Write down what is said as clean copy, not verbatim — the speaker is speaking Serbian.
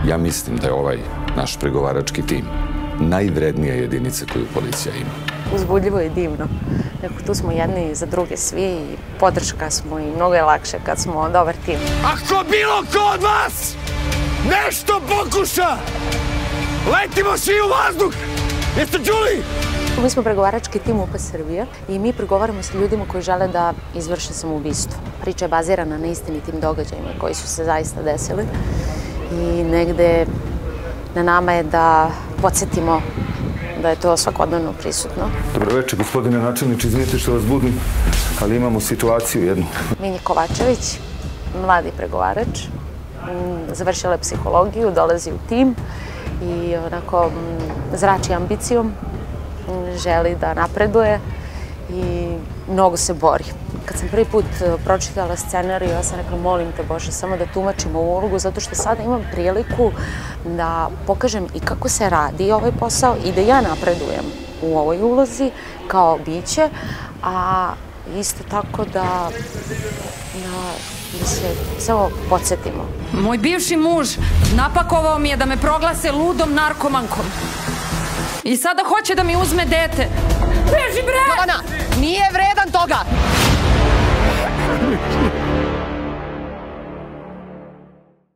Ja mislim da je ovaj naš pregovarački tim najvrednija jedinica koju policija ima. Uzbudljivo i divno. Tu smo jedni za druge svi i podrška smo i mnogo je lakše kad smo dobar tim. Ako bilo ko od vas nešto pokuša, letimo svi u vazduh! Jeste čuli? Mi smo pregovarački tim UPA Srbija i mi pregovaramo sa ljudima koji žele da izvrše samoubistvo. Priča je bazirana na istinitim događajima koji su se zaista desili i negde na nama je da podsjetimo da je to svakodnevno prisutno. Dobro večer, gospodine načelniče, izvinite što vas budim, ali imamo situaciju jednu. Minja Kovačević, mladi pregovarač, završila je psihologiju, dolazi u tim i onako zrači ambicijom, želi da napreduje i mnogo se bori. Kad sam prvi put pročitala scenariju, ja sam rekla, molim te Bože, samo da tumačim ovu ulogu, zato što sada imam priliku da pokažem i kako se radi ovaj posao i da ja napredujem u ovoj ulozi kao biće, a isto tako da se samo podsjetimo. Moj bivši muž napakovao mi je da me proglase ludom narkomankom. I sada hoće da mi uzme dete. Beži bre! Jovana, nije vredan toga!